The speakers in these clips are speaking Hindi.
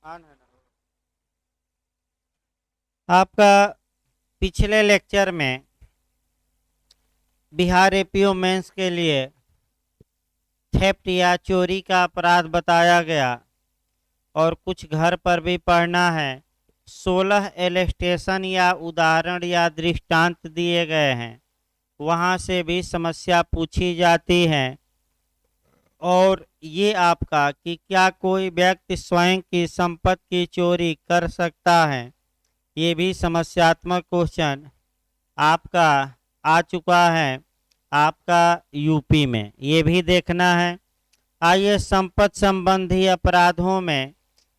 ऑन है ना। आपका पिछले लेक्चर में बिहार एपीओ मेंस के लिए थेफ्ट या चोरी का अपराध बताया गया और कुछ घर पर भी पढ़ना है। 16 एलस्टेशन या उदाहरण या दृष्टांत दिए गए हैं, वहाँ से भी समस्या पूछी जाती है। और ये आपका कि क्या कोई व्यक्ति स्वयं की संपत्ति की चोरी कर सकता है, ये भी समस्यात्मक क्वेश्चन आपका आ चुका है आपका यूपी में, ये भी देखना है। आइए संपत्ति संबंधी अपराधों में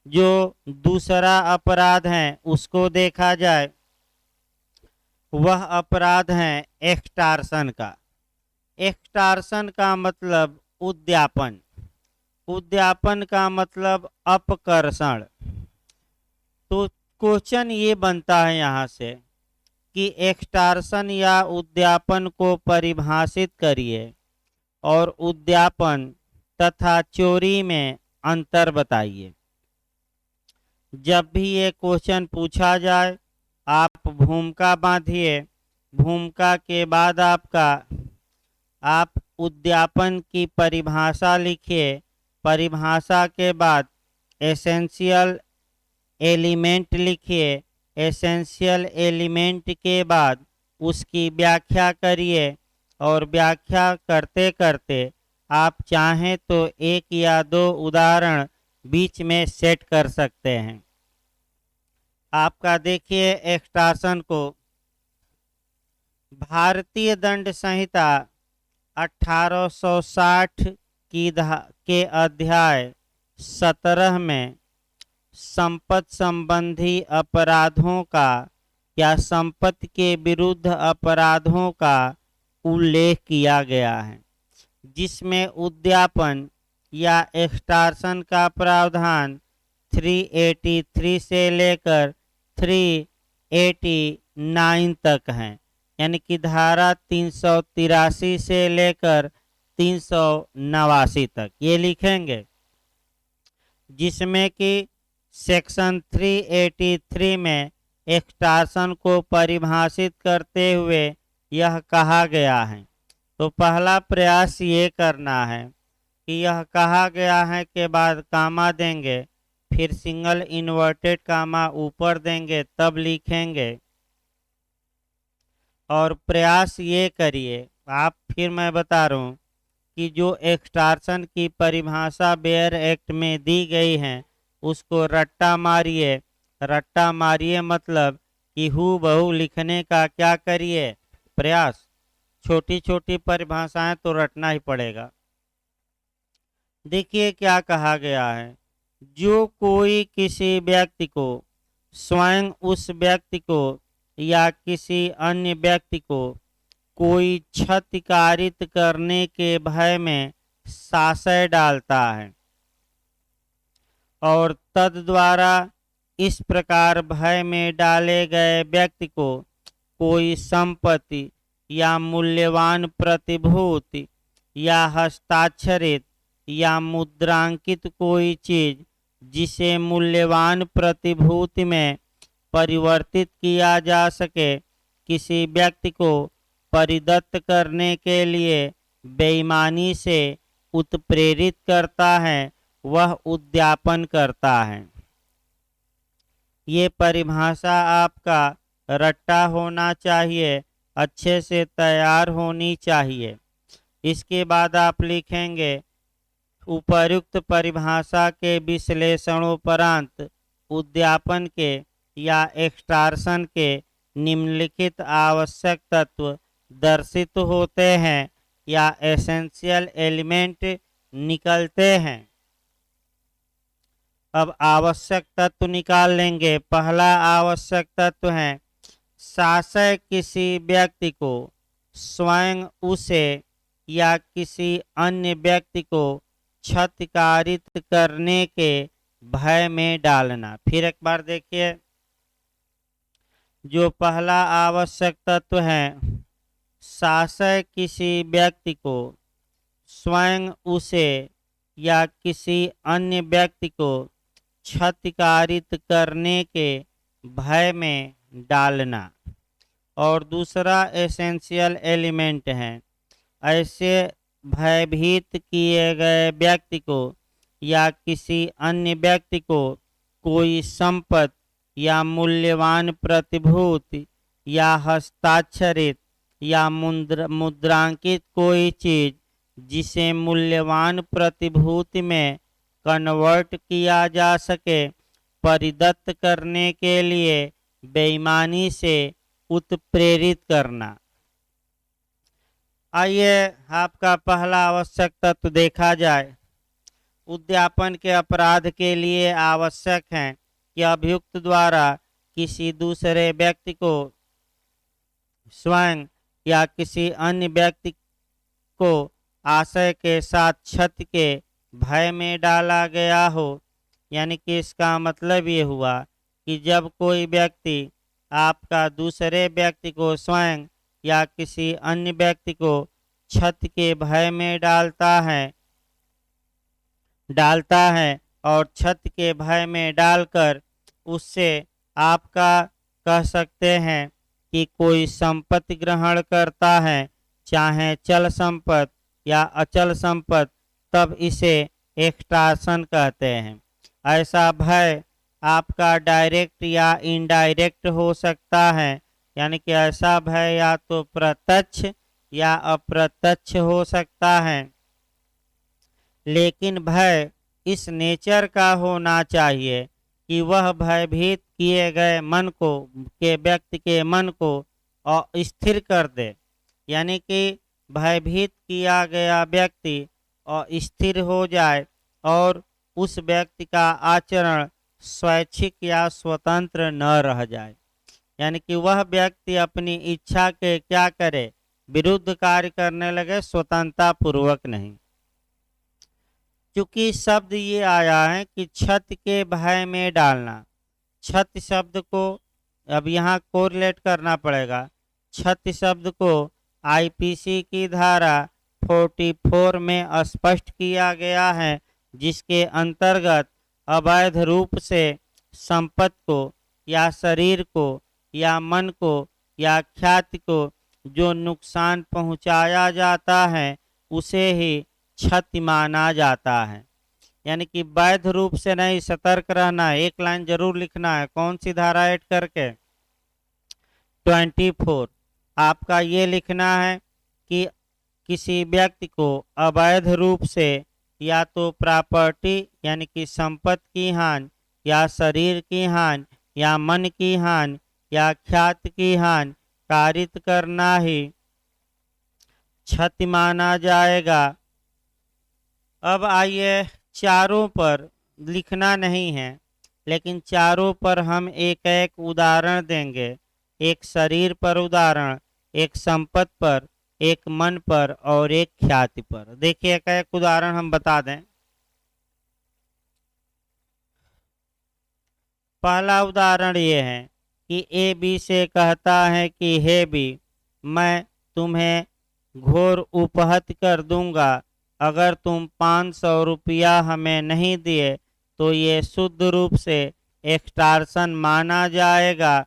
जो दूसरा अपराध है उसको देखा जाए। वह अपराध है एक्सटॉर्शन का। एक्सटॉर्शन का मतलब उद्यापन, उद्यापन का मतलब अपकर्षण। तो क्वेश्चन ये बनता है यहाँ से कि एक्सटॉर्शन या उद्यापन को परिभाषित करिए और उद्यापन तथा चोरी में अंतर बताइए। जब भी ये क्वेश्चन पूछा जाए आप भूमिका बांधिए, भूमिका के बाद आप उद्यापन की परिभाषा लिखिए, परिभाषा के बाद एसेंशियल एलिमेंट लिखिए, एसेंशियल एलिमेंट के बाद उसकी व्याख्या करिए और व्याख्या करते करते आप चाहें तो एक या दो उदाहरण बीच में सेट कर सकते हैं। आपका देखिए एक्सटॉर्शन को भारतीय दंड संहिता 1860 के अध्याय 17 में संपत्ति संबंधी अपराधों का या संपत्ति के विरुद्ध अपराधों का उल्लेख किया गया है, जिसमें उद्यापन या एक्सटॉर्शन का प्रावधान 383 से लेकर 389 तक है, यानी कि धारा 383 से लेकर 389 तक ये लिखेंगे, जिसमें कि सेक्शन 383 में एक्सटॉर्शन को परिभाषित करते हुए यह कहा गया है। तो पहला प्रयास ये करना है कि यह कहा गया है के बाद कामा देंगे, फिर सिंगल इन्वर्टेड कामा ऊपर देंगे, तब लिखेंगे। और प्रयास ये करिए आप, फिर मैं बता रहा हूँ कि जो एक्सटॉर्शन की परिभाषा बेयर एक्ट में दी गई है उसको रट्टा मारिए। रट्टा मारिए मतलब कि हू बहू लिखने का क्या करिए प्रयास। छोटी छोटी परिभाषाएं तो रटना ही पड़ेगा। देखिए क्या कहा गया है, जो कोई किसी व्यक्ति को स्वयं उस व्यक्ति को या किसी अन्य व्यक्ति को कोई क्षति कारित करने के भय में साशय डालता है और तद द्वारा इस प्रकार भय में डाले गए व्यक्ति को कोई संपत्ति या मूल्यवान प्रतिभूति या हस्ताक्षरित या मुद्रांकित कोई चीज जिसे मूल्यवान प्रतिभूति में परिवर्तित किया जा सके किसी व्यक्ति को परिदत्त करने के लिए बेईमानी से उत्प्रेरित करता है, वह उद्यापन करता है। ये परिभाषा आपका रट्टा होना चाहिए, अच्छे से तैयार होनी चाहिए। इसके बाद आप लिखेंगे उपर्युक्त परिभाषा के विश्लेषणोपरांत उद्यापन के या एक्सटॉर्शन के निम्नलिखित आवश्यक तत्व दर्शित होते हैं या एसेंशियल एलिमेंट निकलते हैं। अब आवश्यक तत्व निकाल लेंगे। पहला आवश्यक तत्व है साशय किसी व्यक्ति को स्वयं उसे या किसी अन्य व्यक्ति को क्षतिकारित करने के भय में डालना। फिर एक बार देखिए, जो पहला आवश्यक तत्व है साशय किसी व्यक्ति को स्वयं उसे या किसी अन्य व्यक्ति को क्षतिकारित करने के भय में डालना। और दूसरा एसेंशियल एलिमेंट है, ऐसे भयभीत किए गए व्यक्ति को या किसी अन्य व्यक्ति को कोई संपत्ति या मूल्यवान प्रतिभूति या हस्ताक्षरित या मुद्रांकित कोई चीज जिसे मूल्यवान प्रतिभूति में कन्वर्ट किया जा सके परिदत्त करने के लिए बेईमानी से उत्प्रेरित करना। आइए आपका पहला आवश्यक तत्व देखा जाए। उद्यापन के अपराध के लिए आवश्यक है कि अभियुक्त द्वारा किसी दूसरे व्यक्ति को स्वयं या किसी अन्य व्यक्ति को आशय के साथ क्षति के भय में डाला गया हो। यानी कि इसका मतलब ये हुआ कि जब कोई व्यक्ति आपका दूसरे व्यक्ति को स्वयं या किसी अन्य व्यक्ति को क्षति के भय में डालता है और क्षति के भय में डालकर उससे आपका कह सकते हैं कि कोई संपत्ति ग्रहण करता है, चाहे चल संपत्ति या अचल संपत्ति, तब इसे एक्सटॉर्शन कहते हैं। ऐसा भय आपका डायरेक्ट या इनडायरेक्ट हो सकता है। यानी कि ऐसा भय या तो प्रत्यक्ष या अप्रत्यक्ष हो सकता है, लेकिन भय इस नेचर का होना चाहिए कि वह भयभीत किए गए मन को के व्यक्ति के मन को अस्थिर कर दे। यानी कि भयभीत किया गया व्यक्ति अस्थिर हो जाए और उस व्यक्ति का आचरण स्वैच्छिक या स्वतंत्र न रह जाए। यानी कि वह व्यक्ति अपनी इच्छा के क्या करे, विरुद्ध कार्य करने लगे, स्वतंत्रता पूर्वक नहीं। क्योंकि शब्द ये आया है कि क्षति के भय में डालना। क्षति शब्द को अब यहाँ कोरिलेट करना पड़ेगा। क्षति शब्द को आईपीसी की धारा 44 में स्पष्ट किया गया है, जिसके अंतर्गत अवैध रूप से संपत्ति को या शरीर को या मन को या ख्याति को जो नुकसान पहुंचाया जाता है उसे ही क्षति माना जाता है। यानी कि वैध रूप से नहीं, सतर्क रहना है। एक लाइन जरूर लिखना है। कौन सी धारा ऐड करके? 24। आपका ये लिखना है कि किसी व्यक्ति को अवैध रूप से या तो प्रॉपर्टी यानी कि संपत्ति की हानि या शरीर की हानि या मन की हानि या ख्याति की हानि कारित करना ही क्षति माना जाएगा। अब आइए, चारों पर लिखना नहीं है, लेकिन चारों पर हम एक एक उदाहरण देंगे। एक शरीर पर उदाहरण, एक संपत्ति पर, एक मन पर और एक ख्याति पर। देखिए एक एक उदाहरण हम बता दें। पहला उदाहरण ये है कि ए बी से कहता है कि हे बी, मैं तुम्हें घोर उपहत कर दूंगा अगर तुम 500 रुपया हमें नहीं दिए तो ये शुद्ध रूप से एक्सटॉर्शन माना जाएगा।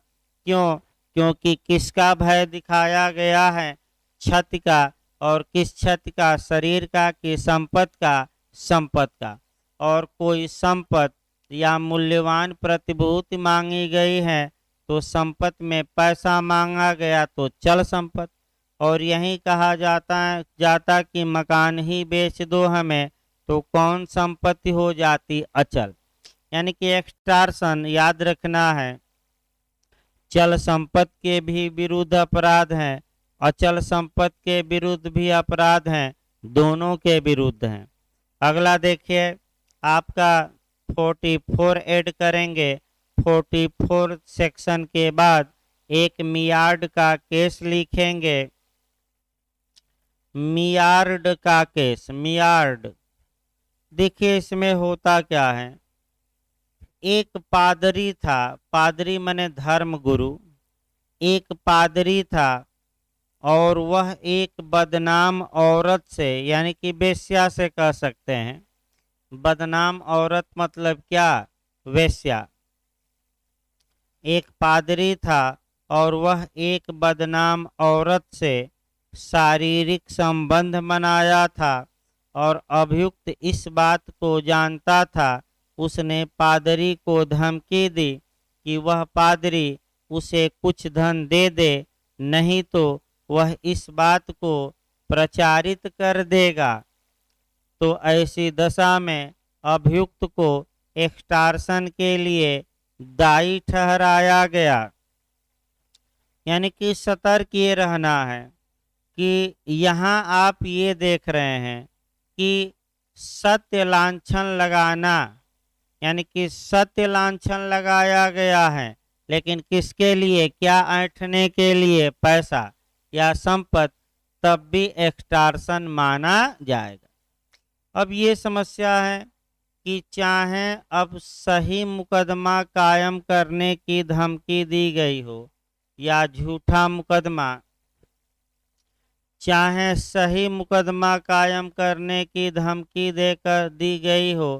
क्यों? क्योंकि किसका भय दिखाया गया है? क्षति का। और किस क्षति का? शरीर का कि संपत्ति का? संपत्ति का। और कोई संपत्ति या मूल्यवान प्रतिभूति मांगी गई है तो संपत्ति में पैसा मांगा गया तो चल संपत्ति। और यही कहा जाता कि मकान ही बेच दो हमें तो कौन संपत्ति हो जाती? अचल। यानी कि एक्सटॉर्शन याद रखना है, चल संपत्ति के भी विरुद्ध अपराध हैं, अचल संपत्ति के विरुद्ध भी अपराध हैं, दोनों के विरुद्ध हैं। अगला देखिए, आपका 44 ऐड करेंगे। 44 सेक्शन के बाद एक मियार्ड का केस लिखेंगे। मियार्ड का केस, मियार्ड। देखिए इसमें होता क्या है। एक पादरी था, पादरी माने धर्म गुरु। एक पादरी था और वह एक बदनाम औरत से यानी कि वेश्या से कह सकते हैं। बदनाम औरत मतलब क्या? वेश्या। एक पादरी था और वह एक बदनाम औरत से शारीरिक संबंध बनाया था और अभियुक्त इस बात को जानता था। उसने पादरी को धमकी दी कि वह पादरी उसे कुछ धन दे दे, नहीं तो वह इस बात को प्रचारित कर देगा। तो ऐसी दशा में अभियुक्त को एक्सटॉर्शन के लिए दायी ठहराया गया। यानी कि सतर्क ये रहना है कि यहाँ आप ये देख रहे हैं कि सत्य लांछन लगाना, यानी कि सत्य लांछन लगाया गया है, लेकिन किसके लिए? क्या ऐंठने के लिए? पैसा या संपत्ति, तब भी एक्सटॉर्शन माना जाएगा। अब ये समस्या है कि चाहे अब सही मुकदमा कायम करने की धमकी दी गई हो या झूठा मुकदमा, चाहे सही मुकदमा कायम करने की धमकी देकर दी गई हो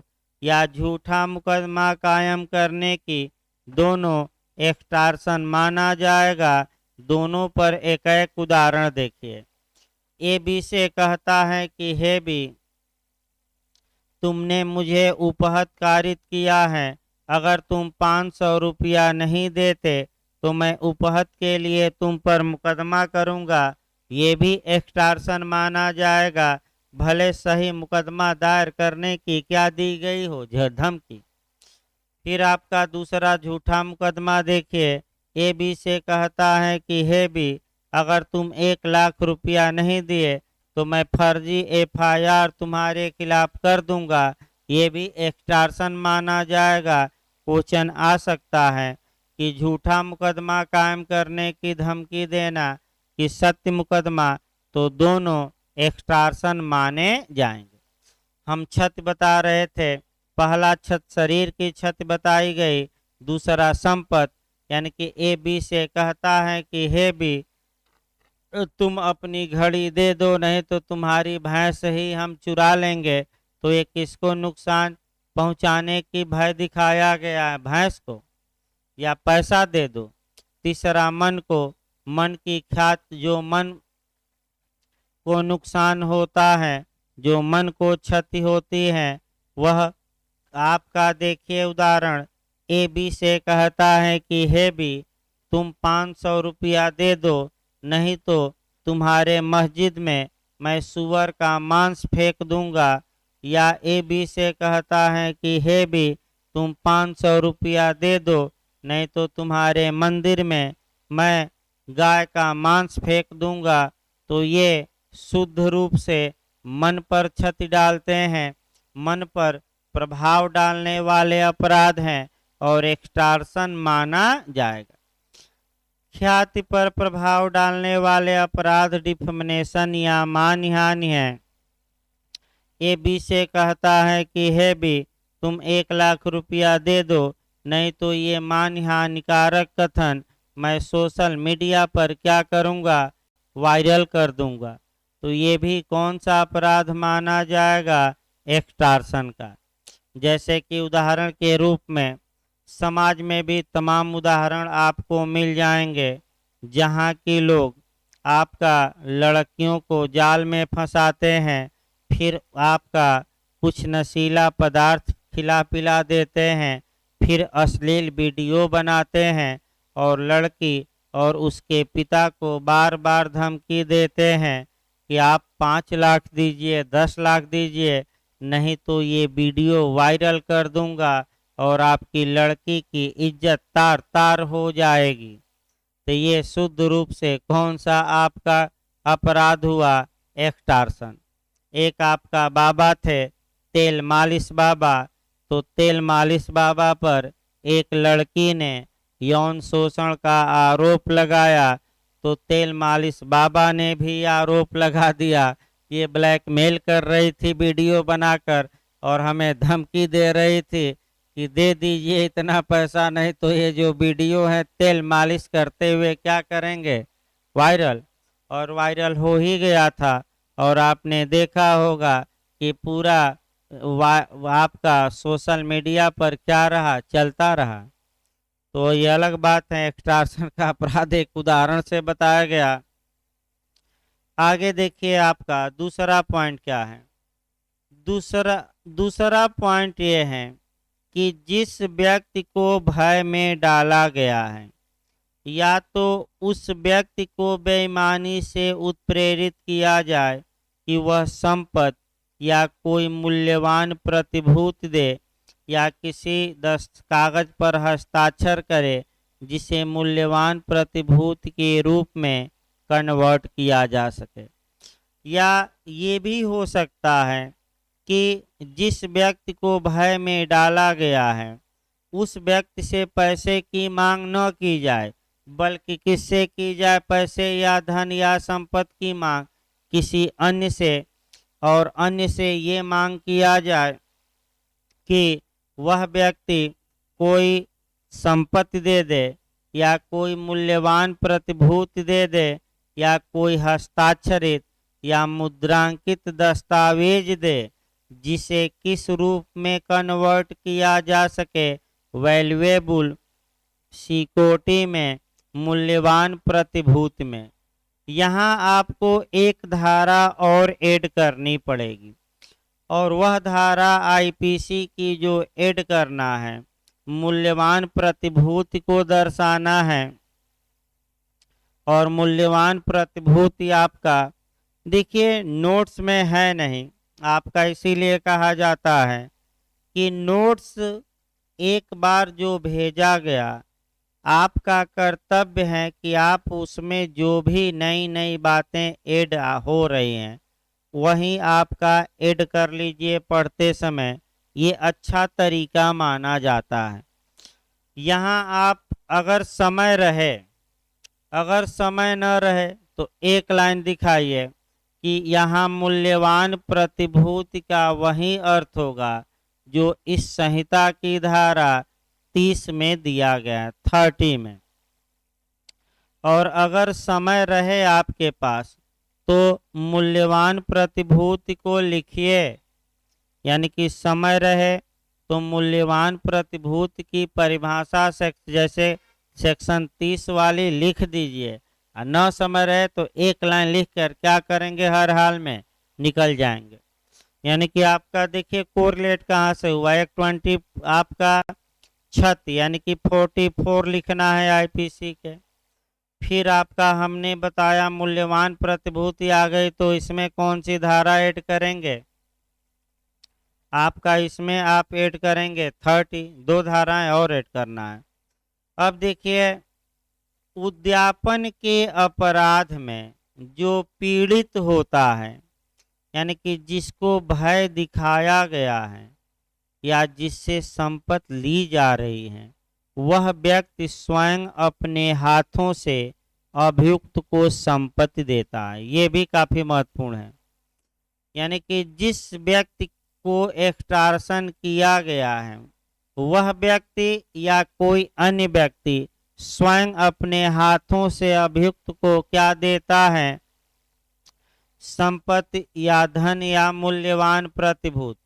या झूठा मुकदमा कायम करने की, दोनों एक्सटॉर्शन माना जाएगा। दोनों पर एक एक उदाहरण देखिए। ए बी से कहता है कि हे बी, तुमने मुझे उपहत कारित किया है, अगर तुम 500 रुपया नहीं देते तो मैं उपहत के लिए तुम पर मुकदमा करूंगा। ये भी एक्सटॉर्शन माना जाएगा, भले सही मुकदमा दायर करने की क्या दी गई हो, धमकी। फिर आपका दूसरा झूठा मुकदमा देखिए। ए बी से कहता है कि हे बी, अगर तुम 1 लाख रुपया नहीं दिए तो मैं फर्जी FIR तुम्हारे खिलाफ कर दूंगा। ये भी एक्सटॉर्शन माना जाएगा। क्वेश्चन आ सकता है कि झूठा मुकदमा कायम करने की धमकी देना कि सत्य मुकदमा, तो दोनों एक्सटॉर्शन माने जाएंगे। हम क्षति बता रहे थे। पहला क्षति शरीर की क्षति बताई गई, दूसरा संपत्ति। यानी कि ए बी से कहता है कि हे बी, तुम अपनी घड़ी दे दो, नहीं तो तुम्हारी भैंस ही हम चुरा लेंगे। तो ये किसको नुकसान पहुंचाने की भय दिखाया गया है? भैंस को। या पैसा दे दो। तीसरा मन को, मन की ख्याति, जो मन को नुकसान होता है, जो मन को क्षति होती है, वह आपका देखिए उदाहरण। ए बी से कहता है कि हे बी, तुम 500 रुपया दे दो, नहीं तो तुम्हारे मस्जिद में मैं सुअर का मांस फेंक दूंगा। या ए बी से कहता है कि हे बी, तुम 500 रुपया दे दो, नहीं तो तुम्हारे मंदिर में मैं गाय का मांस फेंक दूंगा। तो ये शुद्ध रूप से मन पर क्षति डालते हैं, मन पर प्रभाव डालने वाले अपराध हैं और एक्सटॉर्शन माना जाएगा। ख्याति पर प्रभाव डालने वाले अपराध डिफेमेशन या मानहानि है। ए बी से कहता है कि हे बी, तुम 1 लाख रुपया दे दो, नहीं तो ये मानहानिकारक कथन मैं सोशल मीडिया पर क्या करूँगा, वायरल कर दूंगा। तो ये भी कौन सा अपराध माना जाएगा? एक्सटॉर्शन का। जैसे कि उदाहरण के रूप में समाज में भी तमाम उदाहरण आपको मिल जाएंगे, जहाँ की लोग आपका लड़कियों को जाल में फंसाते हैं, फिर आपका कुछ नशीला पदार्थ खिला पिला देते हैं, फिर अश्लील वीडियो बनाते हैं और लड़की और उसके पिता को बार बार धमकी देते हैं कि आप 5 लाख दीजिए, 10 लाख दीजिए, नहीं तो ये वीडियो वायरल कर दूंगा और आपकी लड़की की इज्जत तार तार हो जाएगी। तो ये शुद्ध रूप से कौन सा आपका अपराध हुआ? एक्सटॉर्शन। एक आपका बाबा थे, तेल मालिश बाबा। तो तेल मालिश बाबा पर एक लड़की ने यौन शोषण का आरोप लगाया, तो तेल मालिश बाबा ने भी आरोप लगा दिया ये ब्लैकमेल कर रही थी वीडियो बनाकर और हमें धमकी दे रही थी कि दे दीजिए इतना पैसा, नहीं तो ये जो वीडियो है तेल मालिश करते हुए क्या करेंगे, वायरल। और वायरल हो ही गया था। और आपने देखा होगा कि पूरा आपका सोशल मीडिया पर क्या रहा, चलता रहा, तो ये अलग बात है। एक्सटॉर्शन का अपराध एक उदाहरण से बताया गया। आगे देखिए आपका दूसरा पॉइंट क्या है। दूसरा दूसरा पॉइंट ये है कि जिस व्यक्ति को भय में डाला गया है या तो उस व्यक्ति को बेईमानी से उत्प्रेरित किया जाए कि वह संपत्ति या कोई मूल्यवान प्रतिभूति दे या किसी कागज पर हस्ताक्षर करे जिसे मूल्यवान प्रतिभूति के रूप में कन्वर्ट किया जा सके। या ये भी हो सकता है कि जिस व्यक्ति को भय में डाला गया है उस व्यक्ति से पैसे की मांग न की जाए, बल्कि किससे की जाए, पैसे या धन या संपत्ति की मांग किसी अन्य से, और अन्य से ये मांग किया जाए कि वह व्यक्ति कोई संपत्ति दे दे या कोई मूल्यवान प्रतिभूति दे दे या कोई हस्ताक्षरित या मुद्रांकित दस्तावेज दे जिसे किस रूप में कन्वर्ट किया जा सके, वैल्यूएबल सिक्योरिटी में, मूल्यवान प्रतिभूति में। यहाँ आपको एक धारा और ऐड करनी पड़ेगी, और वह धारा आईपीसी की जो ऐड करना है, मूल्यवान प्रतिभूति को दर्शाना है। और मूल्यवान प्रतिभूति आपका देखिए नोट्स में है नहीं, आपका इसीलिए कहा जाता है कि नोट्स एक बार जो भेजा गया, आपका कर्तव्य है कि आप उसमें जो भी नई नई बातें ऐड हो रही हैं वहीं आपका ऐड कर लीजिए पढ़ते समय। ये अच्छा तरीका माना जाता है। यहाँ आप अगर समय रहे, अगर समय न रहे तो एक लाइन दिखाइए कि यहाँ मूल्यवान प्रतिभूति का वही अर्थ होगा जो इस संहिता की धारा 30 में दिया गया, 30 में। और अगर समय रहे आपके पास तो मूल्यवान प्रतिभूति को लिखिए, यानी कि समय रहे तो मूल्यवान प्रतिभूति की परिभाषा जैसे सेक्शन 30 वाली लिख दीजिए, और न समय रहे तो एक लाइन लिख कर क्या करेंगे, हर हाल में निकल जाएंगे। यानी कि आपका देखिए कोरिलेट कहाँ से हुआ, 120 आपका छत यानी कि 44 लिखना है आईपीसी के। फिर आपका हमने बताया मूल्यवान प्रतिभूति आ गई तो इसमें कौन सी धारा ऐड करेंगे, आपका इसमें आप ऐड करेंगे 30, 2 धाराएं और ऐड करना है। अब देखिए उद्यापन के अपराध में जो पीड़ित होता है, यानी कि जिसको भय दिखाया गया है या जिससे संपत्ति ली जा रही है, वह व्यक्ति स्वयं अपने हाथों से अभियुक्त को संपत्ति देता है। ये भी काफी महत्वपूर्ण है। यानी कि जिस व्यक्ति को एक्सटॉर्शन किया गया है वह व्यक्ति या कोई अन्य व्यक्ति स्वयं अपने हाथों से अभियुक्त को क्या देता है, संपत्ति या धन या मूल्यवान प्रतिभूति।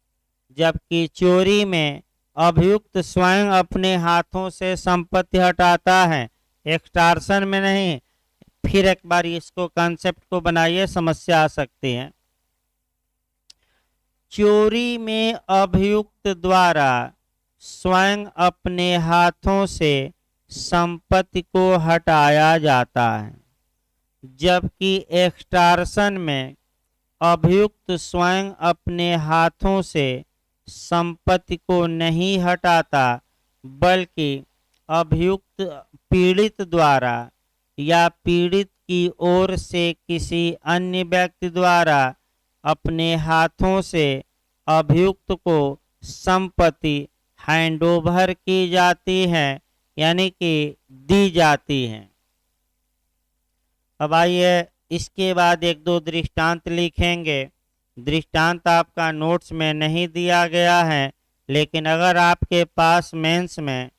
जबकि चोरी में अभियुक्त स्वयं अपने हाथों से संपत्ति हटाता है, एक्सटॉर्शन में नहीं। फिर एक बार इसको कंसेप्ट को बनाइए, समस्या आ सकती है। चोरी में अभियुक्त द्वारा स्वयं अपने हाथों से संपत्ति को हटाया जाता है, जबकि एक्सटॉर्शन में अभियुक्त स्वयं अपने हाथों से संपत्ति को नहीं हटाता, बल्कि अभियुक्त पीड़ित द्वारा या पीड़ित की ओर से किसी अन्य व्यक्ति द्वारा अपने हाथों से अभियुक्त को संपत्ति हैंडओवर की जाती है, यानी कि दी जाती है। अब आइए इसके बाद एक दो दृष्टांत लिखेंगे। दृष्टांत आपका नोट्स में नहीं दिया गया है, लेकिन अगर आपके पास मेंस में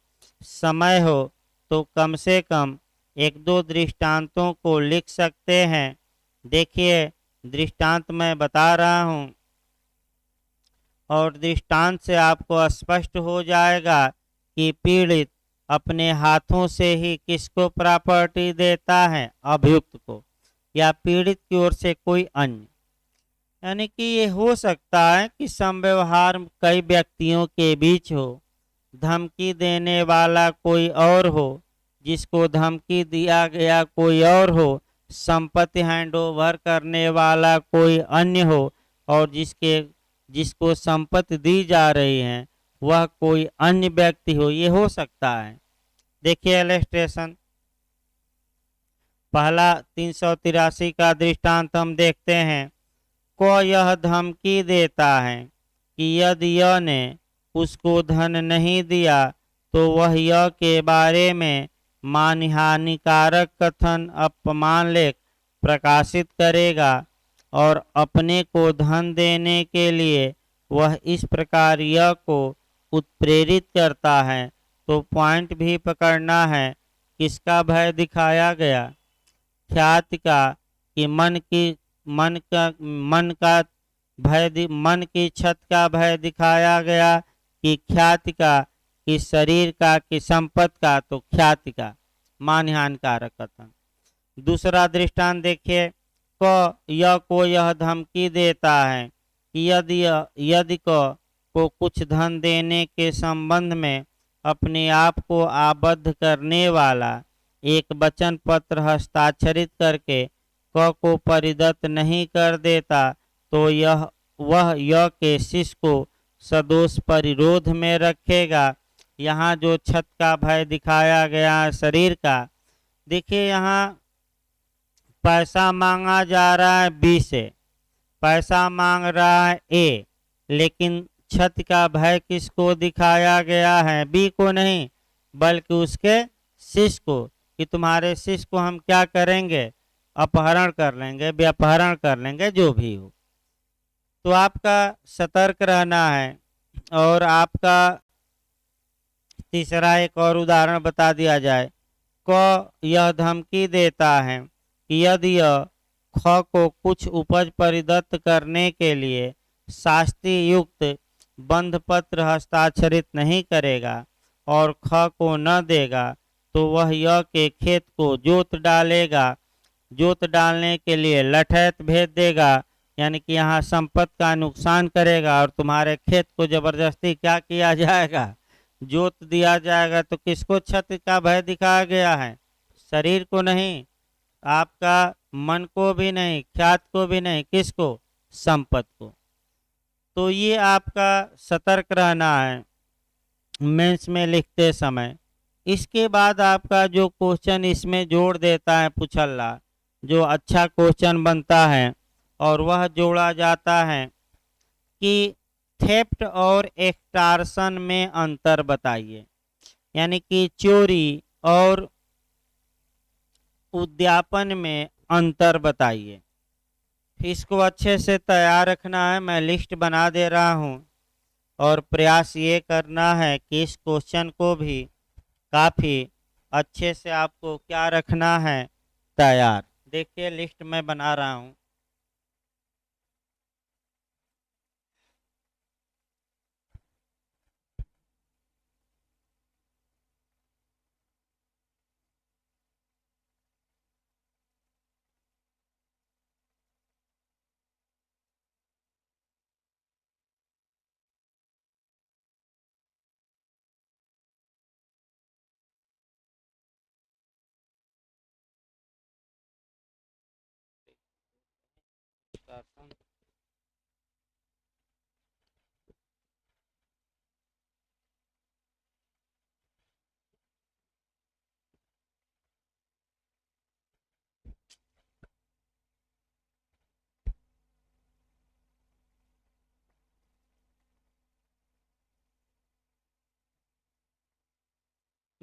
समय हो तो कम से कम एक दो दृष्टांतों को लिख सकते हैं। देखिए दृष्टांत मैं बता रहा हूँ। और दृष्टांत से आपको स्पष्ट हो जाएगा कि पीड़ित अपने हाथों से ही किसको प्रॉपर्टी देता है, अभियुक्त को, या पीड़ित की ओर से कोई अन्य। यानी कि ये हो सकता है कि समव्यवहार कई व्यक्तियों के बीच हो, धमकी देने वाला कोई और हो, जिसको धमकी दिया गया कोई और हो, संपत्ति हैंडओवर करने वाला कोई अन्य हो, और जिसको संपत्ति दी जा रही है वह कोई अन्य व्यक्ति हो, ये हो सकता है। देखिए इलस्ट्रेशन पहला 383 का दृष्टांत हम देखते हैं। को यह धमकी देता है कि यदि यह ने उसको धन नहीं दिया तो वह यह के बारे में मानहानिकारक कथन अपमान लेख प्रकाशित करेगा, और अपने को धन देने के लिए वह इस प्रकार यह को उत्प्रेरित करता है। तो पॉइंट भी पकड़ना है, किसका भय दिखाया गया, ख्याति का, कि मन का भय, मन की छत का भय दिखाया गया, कि ख्याति का, कि शरीर का, कि संपत्ति का, तो ख्याति का मानहानिकारक कथन। दूसरा दृष्टांत देखिए, को यह धमकी देता है कि यदि को कुछ धन देने के संबंध में अपने आप को आबद्ध करने वाला एक वचन पत्र हस्ताक्षरित करके को परिदत्त नहीं कर देता तो वह के शिष्य को सदोष परिरोध में रखेगा। यहाँ जो छत का भय दिखाया गया है शरीर का, देखिए यहाँ पैसा मांगा जा रहा है बी से, पैसा मांग रहा है ए, लेकिन छत का भय किसको दिखाया गया है, बी को नहीं बल्कि उसके शिष्य को, कि तुम्हारे शिष्य को हम क्या करेंगे, अपहरण कर लेंगे, व्यापहरण कर लेंगे, जो भी हो। तो आपका सतर्क रहना है। और आपका तीसरा एक और उदाहरण बता दिया जाए। क यह धमकी देता है कि यदि यह ख को कुछ उपज परिदत्त करने के लिए शास्ति युक्त बंध पत्र हस्ताक्षरित नहीं करेगा और ख को न देगा तो वह यह के खेत को जोत डालेगा, जोत डालने के लिए लठैत भेज देगा, यानी कि यहाँ संपत्ति का नुकसान करेगा और तुम्हारे खेत को जबरदस्ती क्या किया जाएगा, जोत दिया जाएगा। तो किसको छत का भय दिखाया गया है, शरीर को नहीं, आपका मन को भी नहीं, ख्यात को भी नहीं, किसको, संपत्ति को। तो ये आपका सतर्क रहना है मेंस में लिखते समय। इसके बाद आपका जो क्वेश्चन इसमें जोड़ देता है पुछल्ला, जो अच्छा क्वेश्चन बनता है, और वह जोड़ा जाता है कि थेफ्ट और एक्सटॉर्शन में अंतर बताइए, यानी कि चोरी और उद्यापन में अंतर बताइए। इसको अच्छे से तैयार रखना है, मैं लिस्ट बना दे रहा हूँ, और प्रयास ये करना है कि इस क्वेश्चन को भी काफ़ी अच्छे से आपको क्या रखना है, तैयार। देखिए लिस्ट मैं बना रहा हूँ।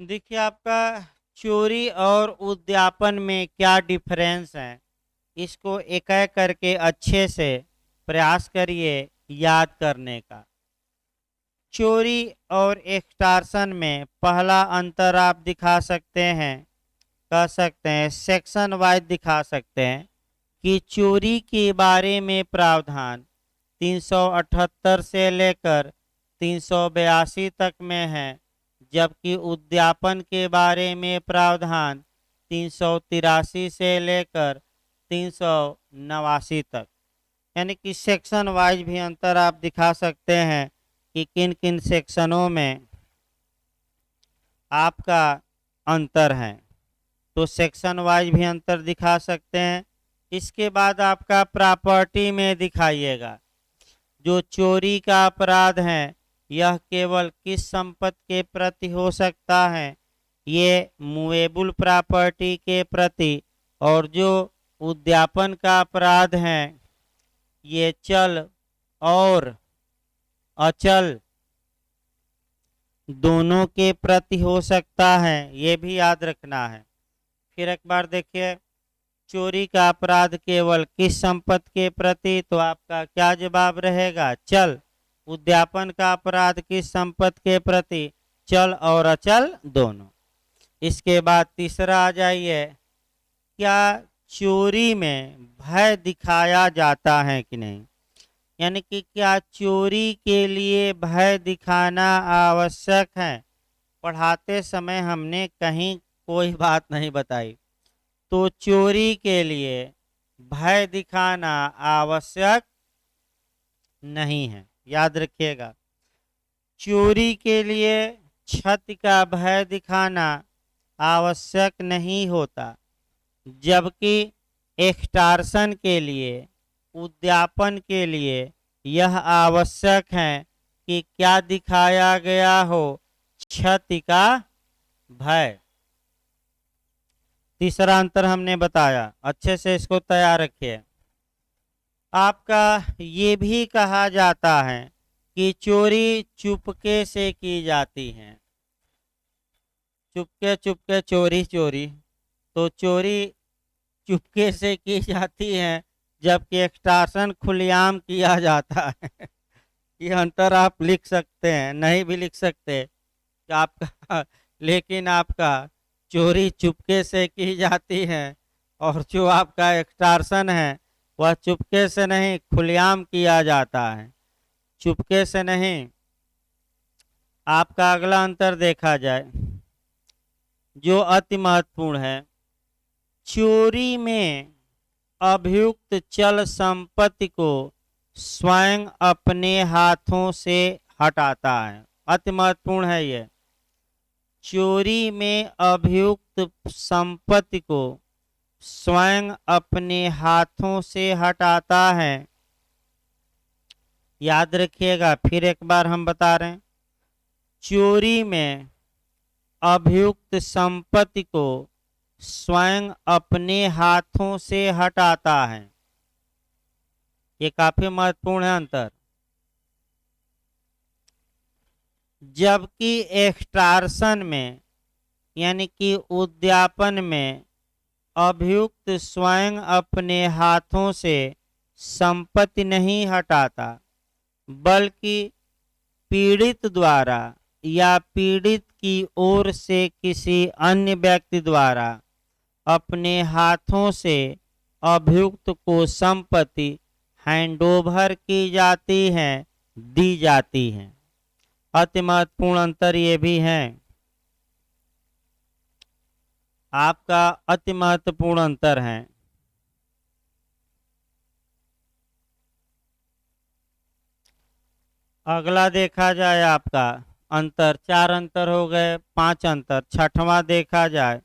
देखिए आपका चोरी और उद्यापन में क्या डिफरेंस है, इसको एक एक करके अच्छे से प्रयास करिए याद करने का। चोरी और एक्सटॉर्शन में पहला अंतर आप दिखा सकते हैं, कह सकते हैं सेक्शन वाइज दिखा सकते हैं, कि चोरी के बारे में प्रावधान 378 से लेकर 382 तक में है, जबकि उद्यापन के बारे में प्रावधान 383 से लेकर 389 तक। यानी कि सेक्शन वाइज भी अंतर आप दिखा सकते हैं कि किन किन सेक्शनों में आपका अंतर है, तो सेक्शन वाइज भी अंतर दिखा सकते हैं। इसके बाद आपका प्रॉपर्टी में दिखाइएगा, जो चोरी का अपराध है यह केवल किस संपत्ति के प्रति हो सकता है, ये मूवेबल प्रॉपर्टी के प्रति, और जो उद्यापन का अपराध है ये चल और अचल दोनों के प्रति हो सकता है, ये भी याद रखना है। फिर एक बार देखिए, चोरी का अपराध केवल किस संपत्ति के प्रति, तो आपका क्या जवाब रहेगा, चल। उद्यापन का अपराध किस संपत्ति के प्रति, चल और अचल दोनों। इसके बाद तीसरा आ जाइए, क्या चोरी में भय दिखाया जाता है कि नहीं, यानी कि क्या चोरी के लिए भय दिखाना आवश्यक है। पढ़ाते समय हमने कहीं कोई बात नहीं बताई, तो चोरी के लिए भय दिखाना आवश्यक नहीं है, याद रखिएगा। चोरी के लिए क्षति का भय दिखाना आवश्यक नहीं होता, जबकि एक्सटॉर्शन के लिए, उद्यापन के लिए यह आवश्यक है कि क्या दिखाया गया हो, क्षति का भय। तीसरा अंतर हमने बताया, अच्छे से इसको तैयार रखिए। आपका ये भी कहा जाता है कि चोरी चुपके से की जाती है, चुपके चुपके चोरी, तो चोरी चुपके से की जाती है, जबकि एक्सटॉर्शन खुलेआम किया जाता है। ये अंतर आप लिख सकते हैं, नहीं भी लिख सकते आपका, लेकिन आपका चोरी चुपके से की जाती है और जो आपका एक्सटॉर्शन है वह चुपके से नहीं खुलेआम किया जाता है, चुपके से नहीं। आपका अगला अंतर देखा जाए जो अति महत्वपूर्ण है, चोरी में अभियुक्त चल संपत्ति को स्वयं अपने हाथों से हटाता है, अति महत्वपूर्ण है ये। चोरी में अभियुक्त संपत्ति को स्वयं अपने हाथों से हटाता है, याद रखिएगा। फिर एक बार हम बता रहे हैं, चोरी में अभियुक्त संपत्ति को स्वयं अपने हाथों से हटाता है, ये काफी महत्वपूर्ण है अंतर। जबकि एक्सटॉर्शन में यानी कि उद्यापन में अभियुक्त स्वयं अपने हाथों से संपत्ति नहीं हटाता, बल्कि पीड़ित द्वारा या पीड़ित की ओर से किसी अन्य व्यक्ति द्वारा अपने हाथों से अभियुक्त को संपत्ति हैंडओवर की जाती है, दी जाती है। अति महत्वपूर्ण अंतर ये भी है, आपका अति महत्वपूर्ण अंतर है। अगला देखा जाए आपका अंतर, 4 अंतर हो गए, 5 अंतर। छठवां देखा जाए,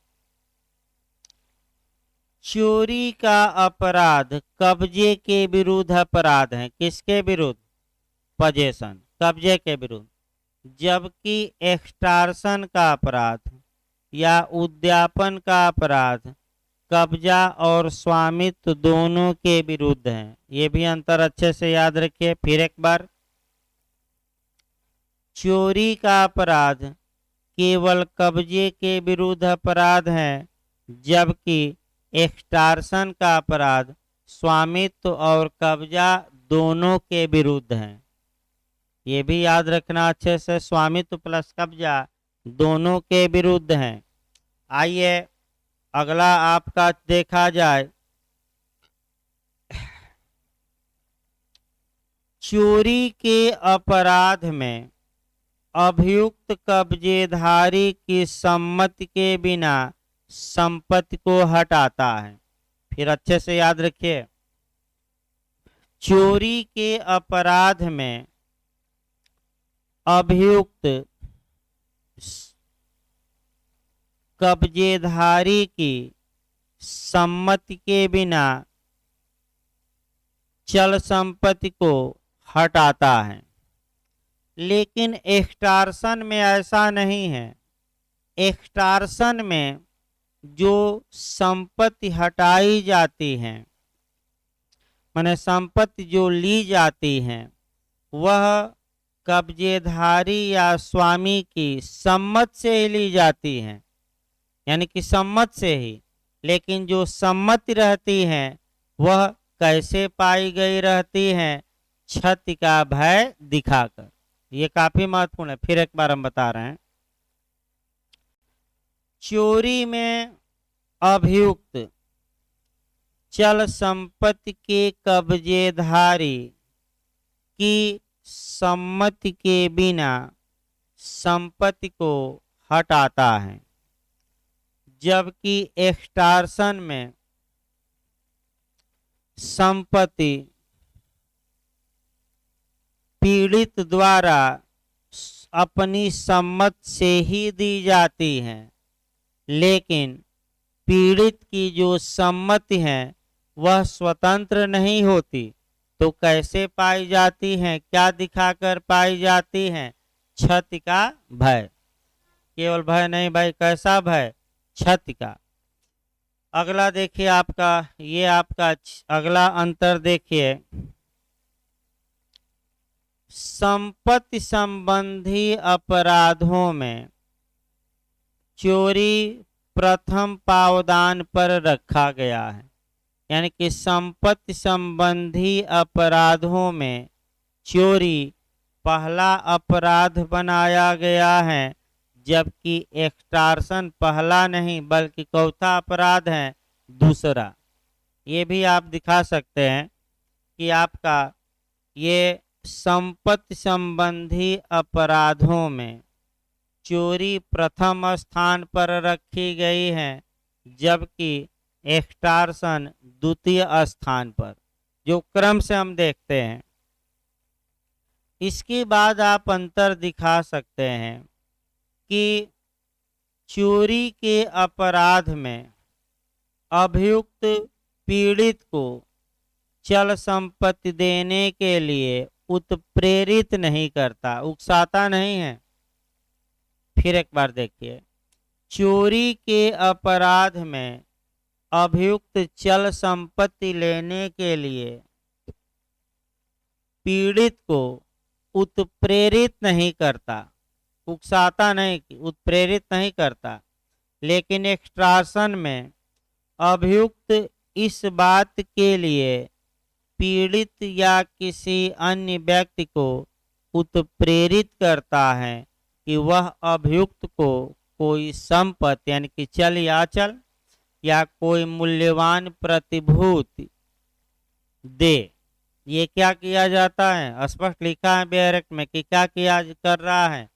चोरी का अपराध कब्जे के विरुद्ध अपराध है, किसके विरुद्ध, पजेशन, कब्जे के विरुद्ध। जबकि एक्सटॉर्शन का अपराध या उद्यापन का अपराध कब्जा और स्वामित्व दोनों के विरुद्ध है, ये भी अंतर अच्छे से याद रखिए। फिर एक बार, चोरी का अपराध केवल कब्जे के विरुद्ध अपराध है, जबकि एक्सटॉर्शन का अपराध स्वामित्व और कब्जा दोनों के विरुद्ध है, ये भी याद रखना अच्छे से, स्वामित्व प्लस कब्जा दोनों के विरुद्ध है। आइए अगला आपका देखा जाए, चोरी के अपराध में अभियुक्त कब्जेधारी की सम्मति के बिना संपत्ति को हटाता है। फिर अच्छे से याद रखिए, चोरी के अपराध में अभियुक्त कब्जेधारी की सम्मति के बिना चल संपत्ति को हटाता है। लेकिन एक्सटॉर्शन में ऐसा नहीं है। एक्सटॉर्शन में जो संपत्ति हटाई जाती है, माने संपत्ति जो ली जाती है, वह कब्जेधारी या स्वामी की सम्मत से ही ली जाती है, यानी कि सम्मत से ही। लेकिन जो सम्मति रहती है वह कैसे पाई गई रहती है? क्षति का भय दिखाकर। ये काफी महत्वपूर्ण है, फिर एक बार हम बता रहे हैं। चोरी में अभियुक्त चल संपत्ति के कब्जेधारी की सम्मति के बिना संपत्ति को हटाता है, जबकि एक्सटॉर्शन में संपत्ति पीड़ित द्वारा अपनी सम्मत से ही दी जाती है, लेकिन पीड़ित की जो सम्मति है वह स्वतंत्र नहीं होती। तो कैसे पाई जाती हैं? क्या दिखाकर पाई जाती हैं? क्षति का भय। केवल भय नहीं भाई, कैसा भय? क्षति का। अगला देखिए आपका, ये आपका अगला अंतर देखिए, संपत्ति संबंधी अपराधों में चोरी प्रथम पावदान पर रखा गया है। यानी कि संपत्ति संबंधी अपराधों में चोरी पहला अपराध बनाया गया है, जबकि एक्सटॉर्शन पहला नहीं बल्कि चौथा अपराध है, दूसरा। ये भी आप दिखा सकते हैं कि आपका ये संपत्ति संबंधी अपराधों में चोरी प्रथम स्थान पर रखी गई है, जबकि एक्सटॉर्शन द्वितीय स्थान पर, जो क्रम से हम देखते हैं। इसके बाद आप अंतर दिखा सकते हैं कि चोरी के अपराध में अभियुक्त पीड़ित को चल संपत्ति देने के लिए उत्प्रेरित नहीं करता, उकसाता नहीं है। फिर एक बार देखिए, चोरी के अपराध में अभियुक्त चल संपत्ति लेने के लिए पीड़ित को उत्प्रेरित नहीं करता, उकसाता नहीं, उत्प्रेरित नहीं करता। लेकिन एक्सटॉर्शन में अभियुक्त इस बात के लिए पीड़ित या किसी अन्य व्यक्ति को उत्प्रेरित करता है कि वह अभियुक्त को कोई संपत्ति यानी कि चल या अचल या कोई मूल्यवान प्रतिभूति दे। ये क्या किया जाता है? स्पष्ट लिखा है डायरेक्ट में कि क्या किया कर रहा है?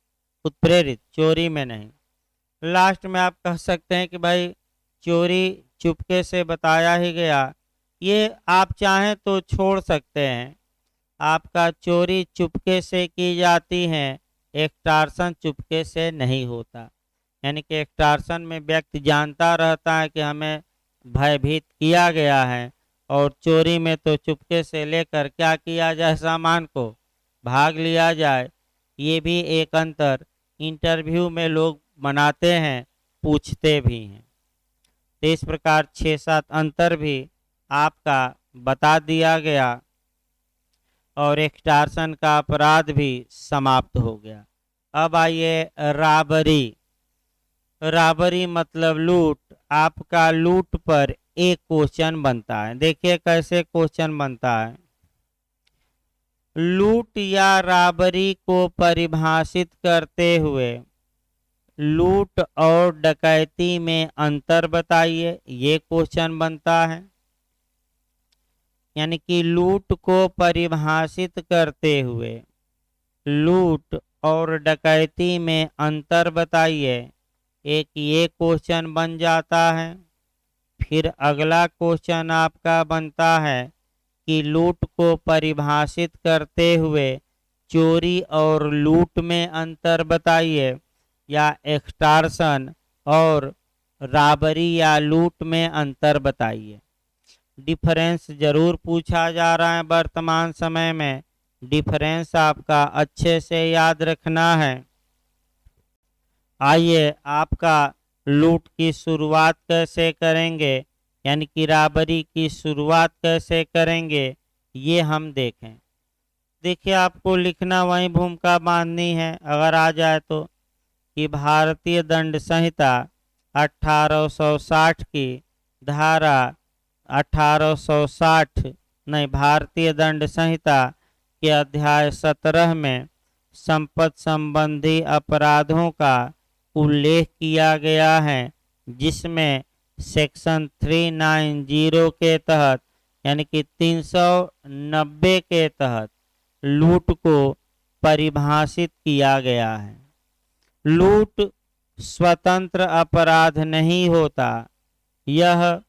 उत्प्रेरित, चोरी में नहीं। लास्ट में आप कह सकते हैं कि भाई चोरी चुपके से बताया ही गया, ये आप चाहें तो छोड़ सकते हैं। आपका चोरी चुपके से की जाती है, एक्सटॉर्शन चुपके से नहीं होता। यानी कि एक्सटॉर्शन में व्यक्ति जानता रहता है कि हमें भयभीत किया गया है, और चोरी में तो चुपके से लेकर क्या किया जाए, सामान को भाग लिया जाए। ये भी एक अंतर इंटरव्यू में लोग बनाते हैं, पूछते भी हैं। तो इस प्रकार 6-7 अंतर भी आपका बता दिया गया और एक्सटॉर्शन का अपराध भी समाप्त हो गया। अब आइए राबरी। राबरी मतलब लूट। आपका लूट पर एक क्वेश्चन बनता है। देखिए कैसे क्वेश्चन बनता है। लूट या राबरी को परिभाषित करते हुए लूट और डकैती में अंतर बताइए, ये क्वेश्चन बनता है। यानी कि लूट को परिभाषित करते हुए लूट और डकैती में अंतर बताइए। एक ये क्वेश्चन बन जाता है। फिर अगला क्वेश्चन आपका बनता है कि लूट को परिभाषित करते हुए चोरी और लूट में अंतर बताइए, या एक्सटॉर्शन और रॉबरी या लूट में अंतर बताइए। डिफरेंस जरूर पूछा जा रहा है वर्तमान समय में। डिफरेंस आपका अच्छे से याद रखना है। आइए आपका लूट की शुरुआत कैसे करेंगे, यानी कि रॉबरी की शुरुआत कैसे करेंगे, ये हम देखें। देखिए, आपको लिखना वही भूमिका बांधनी है अगर आ जाए तो, कि भारतीय दंड संहिता 1860 की धारा 1860 नहीं, भारतीय दंड संहिता के अध्याय 17 में संपत्ति संबंधी अपराधों का उल्लेख किया गया है, जिसमें सेक्शन 390 के तहत यानी कि 390 के तहत लूट को परिभाषित किया गया है। लूट स्वतंत्र अपराध नहीं होता, यह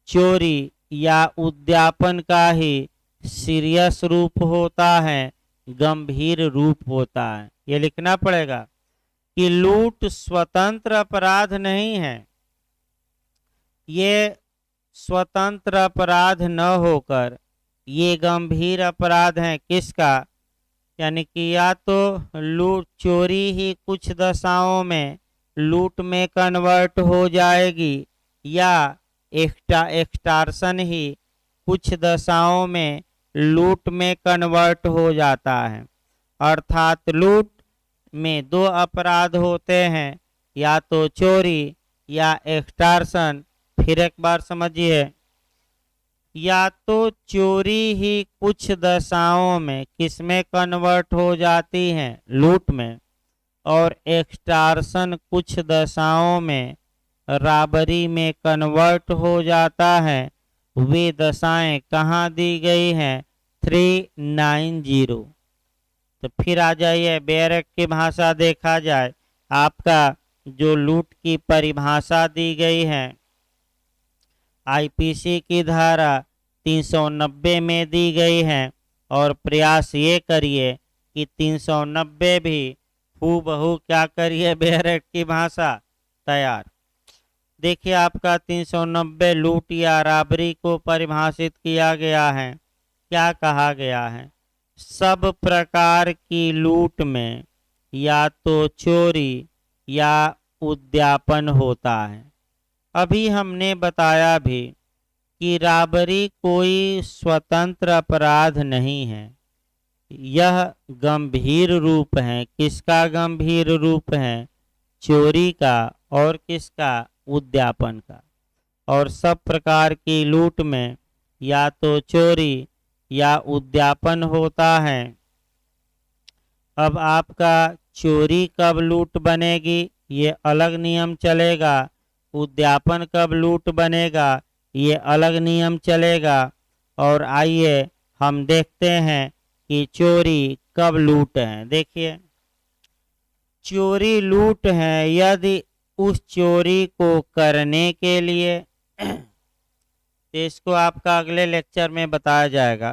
चोरी या उद्यापन का ही सीरियस रूप होता है, गंभीर रूप होता है। ये लिखना पड़ेगा कि लूट स्वतंत्र अपराध नहीं है। ये स्वतंत्र अपराध न होकर ये गंभीर अपराध है। किसका? यानी कि या तो लूट चोरी ही कुछ दशाओं में लूट में कन्वर्ट हो जाएगी, या एक्सटॉर्शन ही कुछ दशाओं में लूट में कन्वर्ट हो जाता है। अर्थात लूट में दो अपराध होते हैं, या तो चोरी या एक्सटॉर्शन। फिर एक बार समझिए, या तो चोरी ही कुछ दशाओं में किसमें कन्वर्ट हो जाती है, लूट में, और एक्सटॉर्शन कुछ दशाओं में रॉबरी में कन्वर्ट हो जाता है। वे दशाएं कहाँ दी गई हैं? 390। तो फिर आ जाइए, बैरक की भाषा देखा जाए। आपका जो लूट की परिभाषा दी गई है आईपीसी की धारा 390 में दी गई है, और प्रयास ये करिए कि 390 भी हूबहू क्या करिए, बैरक की भाषा तैयार। देखिए, आपका 390 लूट या रॉबरी को परिभाषित किया गया है। क्या कहा गया है? सब प्रकार की लूट में या तो चोरी या उद्यापन होता है। अभी हमने बताया भी कि रॉबरी कोई स्वतंत्र अपराध नहीं है, यह गंभीर रूप है। किसका गंभीर रूप है? चोरी का। और किसका? उद्यापन का। और सब प्रकार की लूट में या तो चोरी या उद्यापन होता है। अब आपका चोरी कब लूट बनेगी, ये अलग नियम चलेगा। उद्यापन कब लूट बनेगा, ये अलग नियम चलेगा। और आइए हम देखते हैं कि चोरी कब लूट है। देखिए, चोरी लूट है यदि उस चोरी को करने के लिए तो इसको आपका अगले लेक्चर में बताया जाएगा